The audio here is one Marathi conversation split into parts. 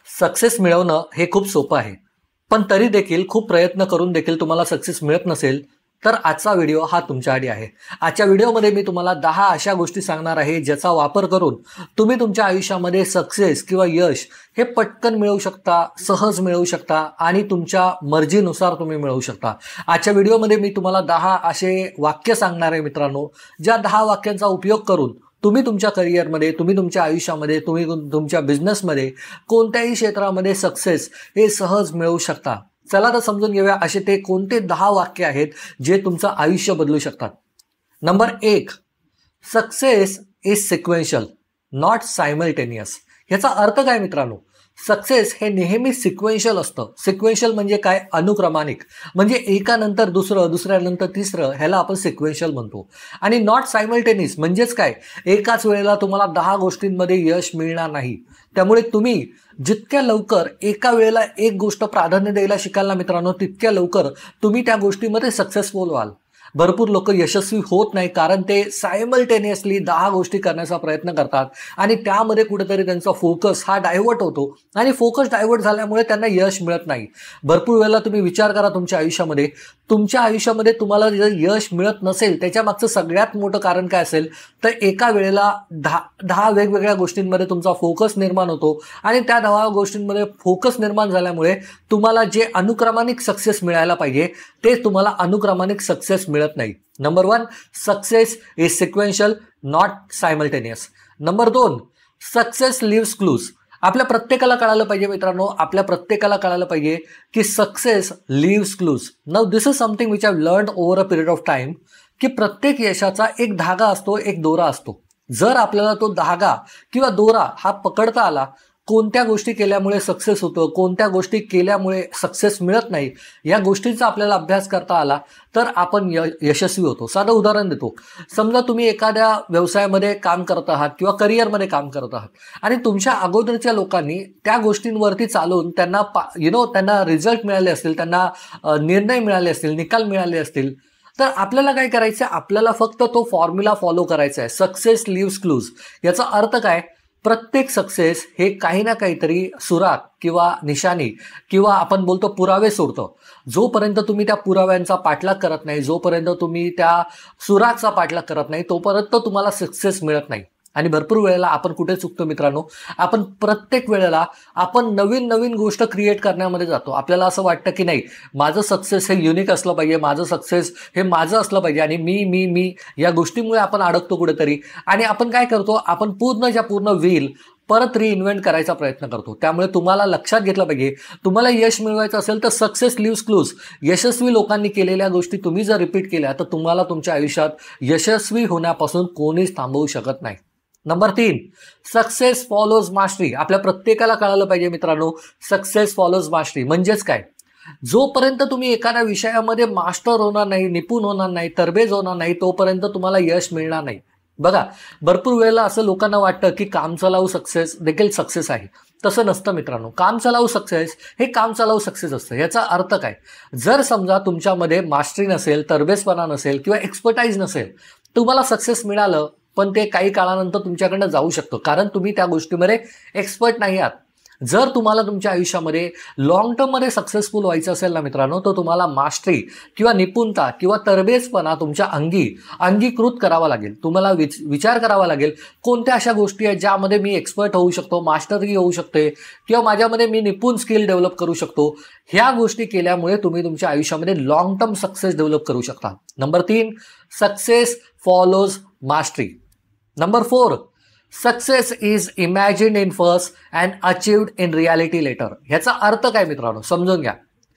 सक्सेस मिळवणं हे खूप सोपं आहे. पण तरी देखील खूप प्रयत्न करून देखील तुम्हाला सक्सेस मिळत नसेल, तर आजचा व्हिडिओ हा तुमच्यासाठी आहे. आजच्या व्हिडिओमध्ये मी तुम्हाला 10 अशा गोष्टी सांगणार आहे, ज्याचा वापर करून तुम्ही तुमच्या आयुष्यामध्ये सक्सेस किंवा यश हे पटकन मिळवू शकता, सहज मिळवू शकता आणि तुमच्या मर्जीनुसार तुम्ही मिळवू शकता. आजच्या व्हिडिओमध्ये मी तुम्हाला 10 असे वाक्य सांगणार आहे मित्रांनो, ज्या 10 वाक्यांचा उपयोग करून तुम्ही तुमच्या करिअरमध्ये, तुम्ही तुमच्या आयुष्यामध्ये, तुम्ही तुमच्या बिझनेसमध्ये कोणत्याही क्षेत्रामध्ये सक्सेस हे सहज मिळवू शकता. चला तर समजून घेऊया असे ते कोणते 10 वाक्य आहेत जे तुमचं आयुष्य बदलू शकतात. Number 1, success is sequential not simultaneous. याचा अर्थ काय मित्रांनो? सक्सेस हे नेहमी सिक्वेन्शियल असतं. सिक्वेन्शियल म्हणजे काय? अनुक्रमानिक. म्हणजे एकानंतर दुसरं, दुसऱ्यानंतर तिसरं, ह्याला आपण सिक्वेन्शियल म्हणतो. आणि नॉट सायमल्टेनियस म्हणजेच काय? एकाच वेळेला तुम्हाला 10 गोष्टींमध्ये यश मिळणार नाही. त्यामुळे तुम्ही जितक्या लवकर एका वेळेला एक गोष्ट प्राधान्य द्यायला शिकाल ना मित्रांनो, तितक्या लवकर तुम्ही त्या गोष्टीमध्ये सक्सेसफुल व्हाल. भरपूर लोक यशस्वी होत नाही कारण ते सायमल्टेनियसली 10 गोष्टी करण्याचा प्रयत्न करतात आणि त्यामध्ये कुठेतरी त्यांचा फोकस हा डायव्हर्ट होतो आणि फोकस डायव्हर्ट झाल्यामुळे त्यांना यश मिळत नाही. भरपूर वेळेला तुम्ही विचार करा तुमच्या आयुष्यामध्ये तुम्हाला जर यश मिळत नसेल, त्याच्या मागचं सगळ्यात मोठं कारण काय असेल तर एका वेळेला 10 वेगवेगळ्या गोष्टींमध्ये तुमचा फोकस निर्माण होतो आणि त्या 10 गोष्टींमध्ये फोकस निर्माण झाल्यामुळे तुम्हाला जे अनुक्रमानिक सक्सेस मिळायला पाहिजे ते तुम्हाला अनुक्रमानिक सक्सेस मिळत नाही. Number 1, success is sequential not simultaneous. Number 2, success leaves clues. आपल्या प्रत्येकाला कळालं पाहिजे मित्रांनो, आपल्या प्रत्येकाला कळालं पाहिजे की success leaves clues. Now this is something which I have learned over a period of time, की प्रत्येक यशाचा एक धागा असतो, एक दोरा असतो. जर आपल्याला तो धागा किंवा दोरा हा पकडता आला, कोणत्या गोष्टी केल्यामुळे सक्सेस होतं, कोणत्या गोष्टी केल्यामुळे सक्सेस मिळत नाही, या गोष्टींचा आपल्याला अभ्यास करता आला तर आपण यशस्वी होतो. साधं उदाहरण देतो. समजा तुम्ही एखाद्या व्यवसायामध्ये काम करत आहात किंवा करिअरमध्ये काम करत आहात आणि तुमच्या अगोदरच्या लोकांनी त्या गोष्टींवरती चालून त्यांना त्यांना रिझल्ट मिळाले असतील, त्यांना निर्णय मिळाले असतील, निकाल मिळाले असतील, तर आपल्याला काय करायचं आहे? आपल्याला फक्त तो फॉर्म्युला फॉलो करायचा आहे. Success leaves clues. याचा अर्थ काय? प्रत्येक सक्सेस हे काही ना काहीतरी सुराग किंवा निशाणी किंवा आपण बोलतो पुरावे सोडतं. जोपर्यंत तुम्ही त्या पुराव्यांचा पाठलाग करत नाही, जोपर्यंत तुम्ही त्या सुरागचा पाठलाग करत नाही, तोपर्यंत तुम्हाला सक्सेस मिळत नाही. आणि भरपूर वेळेला आपण कुठे चुकतो मित्रांनो? आपण प्रत्येक वेळेला आपण नवीन नवीन गोष्ट क्रिएट करण्यामध्ये जातो. आपल्याला असं वाटतं की नाही, माझं सक्सेस हे युनिक असलं पाहिजे, माझं सक्सेस हे माझं असलं पाहिजे आणि मी या गोष्टीमुळे आपण अडकतो कुठेतरी. आणि आपण काय करतो? आपण पूर्ण व्हील परत रिइन्व्हेंट करायचा प्रयत्न करतो. त्यामुळे तुम्हाला लक्षात घेतलं पाहिजे, तुम्हाला यश मिळवायचं असेल तर सक्सेस लिव्हज क्लूज. यशस्वी लोकांनी केलेल्या गोष्टी तुम्ही जर रिपीट केल्या तर तुम्हाला तुमच्या आयुष्यात यशस्वी होण्यापासून कोणीच थांबवू शकत नाही. Number 3, success follows mastery. आपल्या प्रत्येकाला कळालं पाहिजे मित्रांनो, सक्सेस फॉलोज मास्टरी म्हणजेच काय? जोपर्यंत तुम्ही एखाद्या विषयामध्ये मास्टर होणार नाही, निपुण होणार नाही, तरबेज होणार नाही, तोपर्यंत तुम्हाला यश मिळणार नाही. बघा, भरपूर वेळेला असं लोकांना वाटतं की काम चालवू सक्सेस देखील सक्सेस आहे. तसं नसतं मित्रांनो. काम चालवू सक्सेस हे काम चालवू सक्सेस असतं. याचा अर्थ काय? जर समजा तुमच्यामध्ये मास्टरी नसेल, तरबेजपणा नसेल किंवा एक्सपर्टाईज नसेल, तुम्हाला सक्सेस मिळालं पण ते काही काळानंतर तुमच्याकडनं जाऊ शकतं, कारण तुम्ही त्या गोष्टीमध्ये एक्सपर्ट नाही आहात. जर तुम्हाला तुमच्या आयुष्यामध्ये लॉंग टर्ममध्ये सक्सेसफुल व्हायचं असेल ना मित्रांनो, तर तुम्हाला मास्टरी किंवा निपुणता किंवा तरबेजपणा तुमच्या अंगीकृत करावा लागेल. तुम्हाला विचार करावा लागेल, कोणत्या अशा गोष्टी आहेत ज्यामध्ये मी एक्सपर्ट होऊ शकतो, मास्टरी होऊ शकते किंवा माझ्यामध्ये मी निपुण स्किल डेव्हलप करू शकतो. ह्या गोष्टी केल्यामुळे तुम्ही तुमच्या आयुष्यामध्ये लॉंग टर्म सक्सेस डेव्हलप करू शकता. Number 3, success follows mastery. Number 4, success is imagined in first and achieved in reality later. ह्याचा अर्थ काय मित्रांनो? समजून घ्या.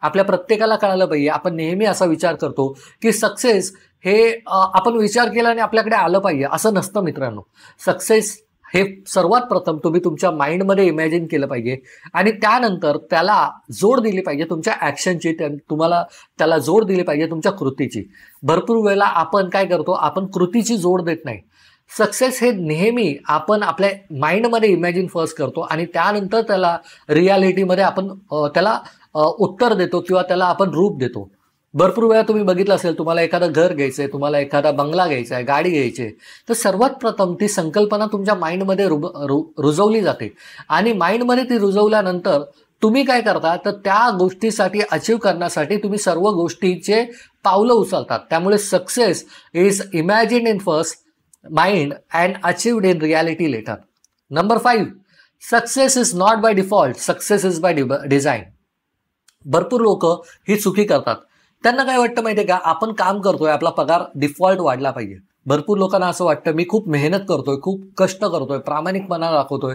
आपल्या प्रत्येकाला कळालं पाहिजे, आपण नेहमी असा विचार करतो की सक्सेस हे आपण विचार केला आणि आपल्याकडे आलं पाहिजे, असं नसतं मित्रांनो. सक्सेस हे सर्वात प्रथम तुम्ही तुमच्या माइंडमध्ये इमॅजिन केलं पाहिजे आणि त्यानंतर त्याला जोड दिली पाहिजे तुमच्या ॲक्शनची, तुम्हाला त्याला जोड दिली पाहिजे तुमच्या कृतीची. भरपूर वेळेला आपण काय करतो? आपण कृतीची जोड देत नाही. सक्सेस हे नेहमी आपण आपल्या माइंडमध्ये इमॅजिन फर्स्ट करतो आणि त्यानंतर त्याला रियालिटीमध्ये आपण त्याला उत्तर देतो किंवा त्याला आपण रूप देतो. भरपूर वेळा तुम्ही बघितलं असेल, तुम्हाला एखादं घर घ्यायचंय, तुम्हाला एखादा बंगला घ्यायचा आहे, गाडी घ्यायची आहे, तर सर्वात प्रथम ती संकल्पना तुमच्या माइंडमध्ये रुजवली जाते आणि माइंडमध्ये ती रुजवल्यानंतर तुम्ही काय करता, तर त्या गोष्टीसाठी अचीव करण्यासाठी तुम्ही सर्व गोष्टीचे पावलं उचलतात. त्यामुळे success is imagine in first mind and achieved in reality later. Number 5, success is not by default, success is by design. भरपूर लोक ही चुकी करतात. त्यांना काय वाटतं माहितीये का, आपण काम करतोय, आपला पगार डिफॉल्ट वाढला पाहिजे. भरपूर लोकांना असं वाटतं, मी खूप मेहनत करतोय, खूप कष्ट करतोय, प्रामाणिकपणा दाखवतोय,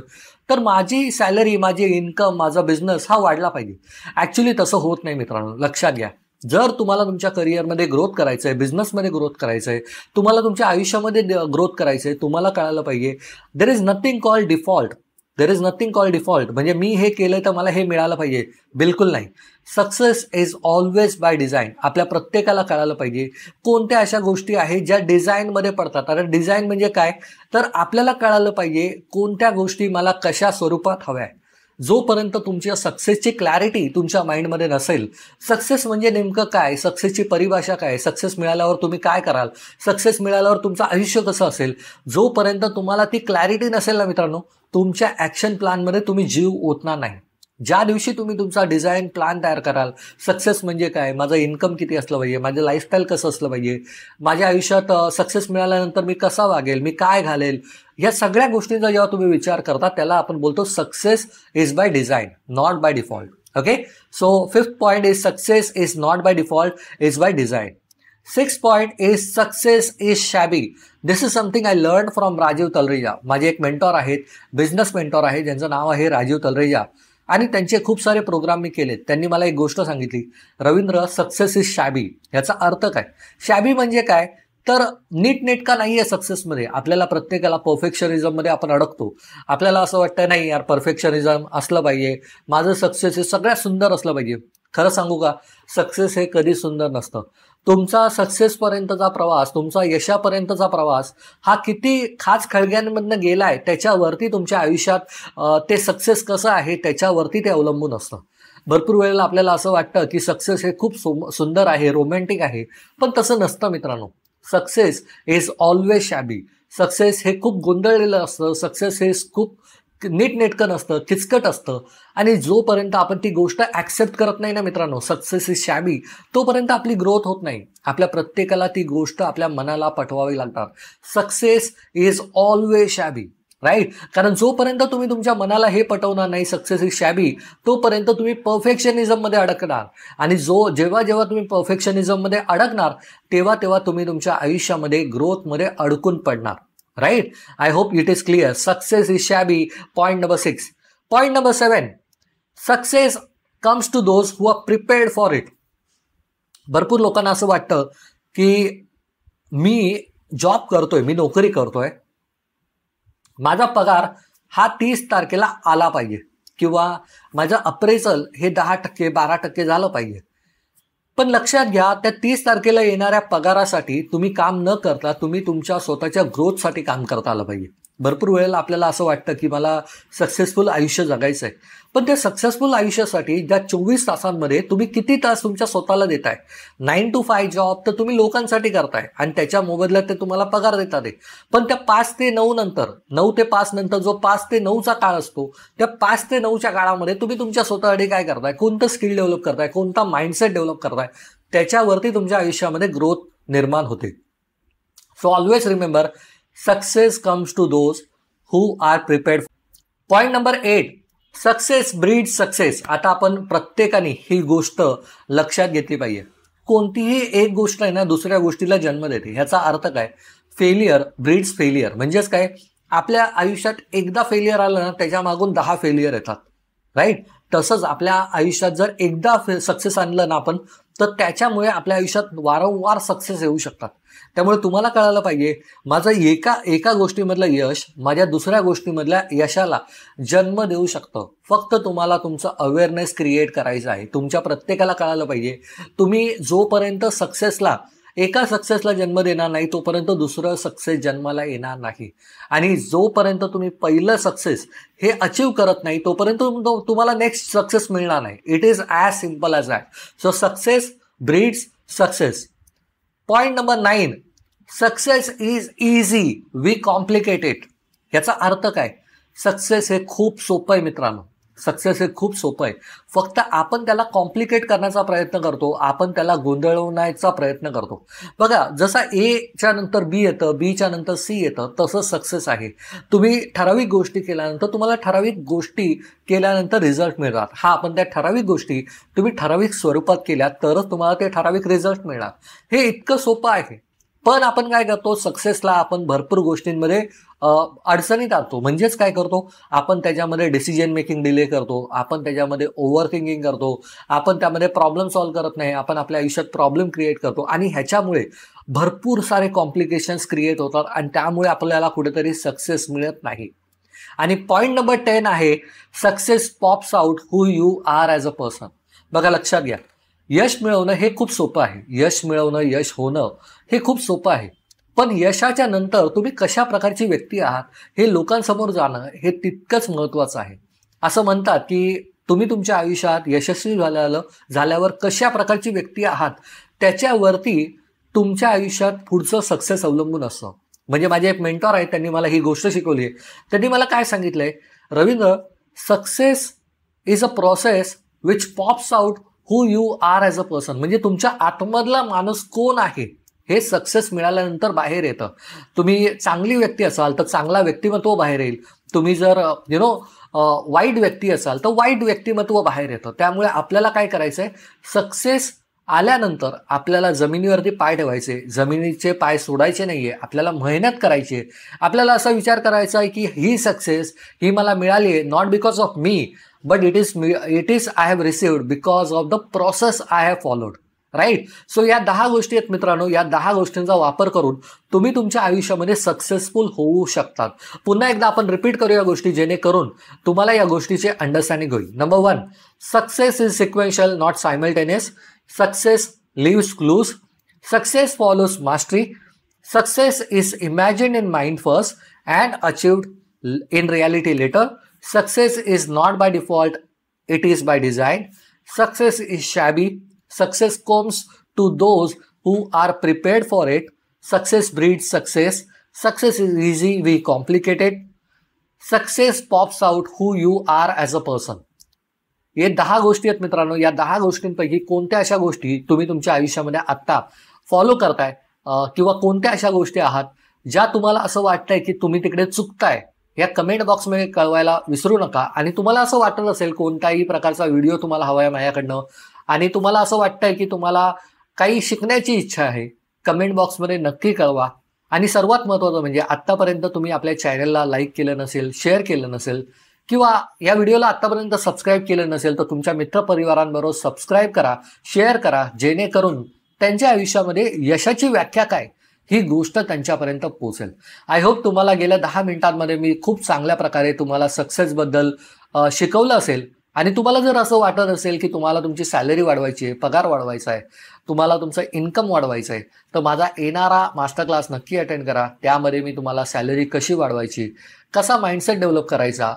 तर माझी सॅलरी, माझी इन्कम, माझा बिझनेस हा वाढला पाहिजे. ॲक्च्युली तसं होत नाही मित्रांनो, लक्षात घ्या. जर तुम्हाला तुमच्या करिअरमध्ये ग्रोथ करायचं आहे, बिझनेसमध्ये ग्रोथ करायचं आहे, तुम्हाला तुमच्या आयुष्यामध्ये ग्रोथ करायचं आहे, तुम्हाला कळायला पाहिजे there is nothing called default. There is nothing called default म्हणजे मी हे केलंय तर मला हे मिळालं पाहिजे, बिलकुल नाही. Success is always by design. आपल्या प्रत्येकाला कळायला पाहिजे कोणत्या अशा गोष्टी आहेत ज्या डिझाईनमध्ये पडतात. आता डिझाईन म्हणजे काय, तर आपल्याला कळालं पाहिजे कोणत्या गोष्टी मला कशा स्वरूपात हव्या आहे. जोपर्यंत तुमच्या सक्सेसची क्लॅरिटी तुमच्या माइंडमध्ये नसेल, सक्सेस म्हणजे नेमकं काय, सक्सेसची परिभाषा काय, सक्सेस मिळाल्यावर तुम्ही काय कराल, सक्सेस मिळाल्यावर तुमचं आयुष्य कसं असेल, जोपर्यंत तुम्हाला ती क्लॅरिटी नसेल ना मित्रांनो, तुमच्या ॲक्शन प्लॅनमध्ये तुम्ही जीव ओतणार नाही. ज्या दिवशी तुम्ही तुमचा डिझाईन प्लॅन तयार कराल, सक्सेस म्हणजे काय, माझं इन्कम किती असलं पाहिजे, माझं लाईफस्टाईल कसं असलं पाहिजे, माझ्या आयुष्यात सक्सेस मिळाल्यानंतर मी कसा वागेल, मी काय घालेल, या सगळ्या गोष्टींचा जेव्हा तुम्ही विचार करता त्याला आपण बोलतो success is by design, not by default. Okay, so 5th point is success is not by default, is by design. 6th point is success is shabby. This is something I learn from Rajiv Talreja. माझे एक मेंटॉर आहेत, बिझनेस मेंटॉर आहे, ज्यांचं नाव आहे राजीव तलरेजा, आणि त्यांचे खूप सारे प्रोग्राम मी केलेत. त्यांनी मला एक गोष्ट सांगितली, रवींद्र, सक्सेस इज शॅबी. याचा अर्थ काय, शॅबी म्हणजे काय, तर नीटनेटका नाही आहे सक्सेसमध्ये. आपल्याला प्रत्येकाला परफेक्शनिझममध्ये आपण अडकतो. आपल्याला असं वाटतं नाही यार, परफेक्शनिझम असलं पाहिजे, माझं सक्सेस हे सगळ्यात सुंदर असलं पाहिजे. खरं सांगू का, सक्सेस हे कधी सुंदर नसतं. तुमचा सक्सेसपर्यंतचा प्रवास, तुमचा यशापर्यंतचा प्रवास हा किती खास खळग्यांमधनं गेलाय त्याच्यावरती तुमच्या आयुष्यात ते सक्सेस कसं आहे त्याच्यावरती ते अवलंबून असतं. भरपूर वेळेला आपल्याला असं वाटतं की सक्सेस हे खूप सुंदर आहे, रोमॅन्टिक आहे, पण तसं नसतं मित्रांनो. Success is always shabby. Success हे खूप गोंधळलेलं असतं, सक्सेस हे खूप नीटनेटकं नसतं, किचकट असतं. आणि जोपर्यंत आपण ती गोष्ट ॲक्सेप्ट करत नाही ना मित्रांनो, सक्सेस इज शॅबी, तोपर्यंत आपली ग्रोथ होत नाही. आपल्या प्रत्येकाला ती गोष्ट आपल्या मनाला पटवावी लागतात. Success is always shabby, right. कारण जोपर्यंत तुम्ही तुमच्या मनाला हे पटवणार नाही सक्सेस इज शॅबी, तोपर्यंत तुम्ही परफेक्शनिझममध्ये अडकणार. आणि जेव्हा जेव्हा तुम्ही परफेक्शनिझममध्ये अडकणार तेव्हा तुम्ही तुमच्या आयुष्यामध्ये ग्रोथमध्ये अडकून पडणार. Right? I hope it is clear. Success is shabby. Point number 6. Point number 7. Success comes to those who are prepared for it. भरपूर लोकांना असं वाटतं की मी जॉब करतोय, मी नोकरी करतोय, माझा पगार हा 30 तारखेला आला पाहिजे, किंवा माझं अप्रेझल हे 10% 12% झालं पाहिजे. पण लक्षात घ्या, त्या 30 तारखेला येणाऱ्या पगारासाठी तुम्ही काम न करता तुम्ही तुमच्या स्वतःच्या ग्रोथसाठी काम करता आलं पाहिजे. भरपूर वेळेला आपल्याला असं वाटतं की मला सक्सेसफुल आयुष्य जगायचं आहे, पण त्या सक्सेसफुल आयुष्यासाठी ज्या 24 तासांमध्ये तुम्ही किती तास तुमच्या स्वतःला देताय, 9 to 5 जॉब तर तुम्ही लोकांसाठी करताय आणि त्याच्या मोबदल्यात ते तुम्हाला पगार देतात. पण त्या 5 ते 9 नंतर, 9 ते 5 नंतर जो 5 ते 9चा काळ असतो, त्या 5 ते 9च्या काळामध्ये तुम्ही तुमच्या स्वतःसाठी काय करताय, कोणतं स्किल डेव्हलप करताय, कोणता माइंडसेट डेव्हलप करताय, त्याच्यावरती तुमच्या आयुष्यामध्ये ग्रोथ निर्माण होते. So always remember, success comes to those who are prepared. Point number 8. Success breeds success. आता आपण प्रत्येकाने ही गोष्ट लक्षात घेतली पाहिजे. कोणतीही एक गोष्ट आहे ना दुसऱ्या गोष्टीला जन्म देते. ह्याचा अर्थ काय, फेलियर ब्रीड्स फेलियर. म्हणजेच काय, आपल्या आयुष्यात एकदा फेलियर आलं ना त्याच्या मागून 10 फेलियर येतात, राईट. तसंच आपल्या आयुष्यात जर एकदा सक्सेस आणलं ना आपण, तर त्याच्यामुळे आपल्या आयुष्यात वारंवार सक्सेस येऊ शकतात. त्यामुळे तुम्हाला कळायला पाहिजे, माझं एका गोष्टीमधलं यश माझ्या दुसऱ्या गोष्टीमधल्या यशाला जन्म देऊ शकतं. फक्त तुम्हाला तुमचं अवेअरनेस क्रिएट करायचं आहे. तुमच्या प्रत्येकाला कळायला पाहिजे, तुम्ही जोपर्यंत एका सक्सेसला जन्म देणार नाही तोपर्यंत दुसरं सक्सेस जन्माला येणार नाही. आणि जोपर्यंत तुम्ही पहिलं सक्सेस हे अचीव करत नाही तोपर्यंत तुम्हाला नेक्स्ट सक्सेस मिळणार नाही. It is as simple as that. So success breeds success. Point number 9, success is easy, we complicate it. याचा अर्थ काय? सक्सेस हे खूप सोपं आहे मित्रांनो. सक्सेस हे खूप सोपं आहे. फक्त आपण त्याला कॉम्प्लिकेट करण्याचा प्रयत्न करतो, आपण त्याला गोंधळवण्याचा प्रयत्न करतो. बघा, जसा एच्या नंतर बी येतं, बीच्या नंतर सी येतं, तसं सक्सेस आहे. तुम्ही ठराविक गोष्टी केल्यानंतर तुम्हाला ठराविक गोष्टी केल्यानंतर रिझल्ट मिळतात. पण त्या ठराविक गोष्टी तुम्ही ठराविक स्वरूपात केल्या तरच तुम्हाला ते ठराविक रिझल्ट मिळणार. हे इतकं सोपं आहे. पण आपण काय करतो, सक्सेसला आपण भरपूर गोष्टींमध्ये अडचणीत आणतो. म्हणजेच काय करतो, आपण त्याच्यामध्ये डिसिजन मेकिंग डिले करतो, आपण त्याच्यामध्ये ओव्हर थिंकिंग करतो, आपण त्यामध्ये प्रॉब्लेम सॉल्व्ह करत नाही, आपण आपल्या आयुष्यात प्रॉब्लेम क्रिएट करतो आणि ह्याच्यामुळे भरपूर सारे कॉम्प्लिकेशन्स क्रिएट होतात आणि त्यामुळे आपल्याला कुठेतरी सक्सेस मिळत नाही. आणि पॉईंट नंबर 10 आहे, success pops out who you are as a person. बघा, लक्षात घ्या, यश मिळवणं हे खूप सोपं आहे. यश मिळवणं, यश होणं हे खूप सोपं आहे. पण यशाच्या नंतर तुम्ही कशा प्रकारची व्यक्ती आहात हे लोकांसमोर जाणं हे तितकंच महत्त्वाचं आहे. असं म्हणतात की तुम्ही तुमच्या आयुष्यात यशस्वी झाल्यावर कशा प्रकारची व्यक्ती आहात त्याच्यावरती तुमच्या आयुष्यात पुढचं सक्सेस अवलंबून असतं. म्हणजे माझे एक मेंटॉर आहेत, त्यांनी मला ही गोष्ट शिकवली आहे. त्यांनी मला काय सांगितलंय, Ravindra, success is a process which pops out who you are as a person. म्हणजे तुमच्या आतमधला माणूस कोण आहे हे सक्सेस मिळाल्यानंतर बाहेर येतं. तुम्ही चांगली व्यक्ती असाल तर चांगला व्यक्तिमत्व बाहेर येईल. तुम्ही जर वाईट व्यक्ती असाल तर वाईट व्यक्तिमत्व बाहेर येतं. त्यामुळे आपल्याला काय करायचंय, सक्सेस आल्यानंतर आपल्याला जमिनीवरती पाय ठेवायचे, जमिनीचे पाय सोडायचे नाहीये. आपल्याला मेहनत करायची आहे. आपल्याला असा विचार करायचा आहे की ही सक्सेस ही मला मिळाली आहे not because of me, but it is I have received because of the process I have followed. Right. So या 10 गोष्टी आहेत मित्रांनो. या 10 गोष्टींचा वापर करून तुम्ही तुमच्या आयुष्यामध्ये सक्सेसफुल होऊ शकतात. पुन्हा एकदा आपण रिपीट करू या गोष्टी, जेणेकरून तुम्हाला या गोष्टीचे अंडरस्टँडिंग होईल. Number 1, success is sequential not simultaneous. Success leaves clues. Success follows mastery. Success is imagined in mind first and achieved in reality later. Success is not by default, it is by design. Success is shabby. Success comes to those who are prepared for it. Success breeds success. Success is easy, we complicate it. Success pops out who you are as a person. हे 10 गोष्टी आहेत मित्रांनो. या 10 गोष्टींपैकी कोणत्या अशा गोष्टी तुम्ही तुमच्या आयुष्यामध्ये आत्ता फॉलो करताय किंवा कोणत्या अशा गोष्टी आहात ज्या तुम्हाला असं वाटतंय की तुम्ही तिकडे चुकताय, या कमेंट बॉक्समध्ये कळवायला विसरू नका. आणि तुम्हाला असं वाटत असेल कोणताही प्रकारचा व्हिडिओ तुम्हाला हवा आहे माझ्याकडनं आणि तुम्हाला असं वाटतंय की तुम्हाला काही शिकण्याची इच्छा आहे, कमेंट बॉक्समध्ये नक्की कळवा. आणि सर्वात महत्त्वाचं म्हणजे आत्तापर्यंत तुम्ही आपल्या चॅनलला लाईक केलं नसेल, शेअर केलं नसेल किंवा या व्हिडिओला आत्तापर्यंत सबस्क्राईब केलं नसेल तर तुमच्या मित्रपरिवारांबरोबर सबस्क्राईब करा, शेअर करा, जेणेकरून त्यांच्या आयुष्यामध्ये यशाची व्याख्या काय ही गोष्ट त्यांच्यापर्यंत पोहोचेल. आय होप तुम्हाला गेल्या 10 मिनिटांमध्ये मी खूप चांगल्या प्रकारे तुम्हाला सक्सेसबद्दल शिकवलं असेल. आणि तुम्हाला जर असं वाटत असेल की तुम्हाला तुमची सॅलरी वाढवायची आहे, पगार वाढवायचा आहे, तुम्हाला तुमचं इन्कम वाढवायचं आहे, तर माझा येणारा मास्टर क्लास नक्की अटेंड करा. त्यामध्ये मी तुम्हाला सॅलरी कशी वाढवायची, कसा माइंडसेट डेव्हलप करायचा,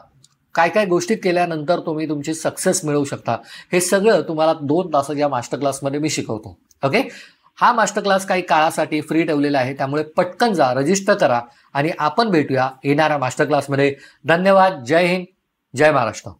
काय काय गोष्टी केल्यानंतर तुम्ही तुमची सक्सेस मिळवू शकता, हे सगळं तुम्हाला 2 तासाच्या मास्टर क्लासमध्ये मी शिकवतो. ओके. हा मास्टर क्लास काही काळासाठी फ्री ठेवलेला आहे, त्यामुळे पटकन जा, रजिस्टर करा आणि आपण भेटूया येणाऱ्या मास्टर क्लासमध्ये. धन्यवाद. जय हिंद, जय महाराष्ट्र.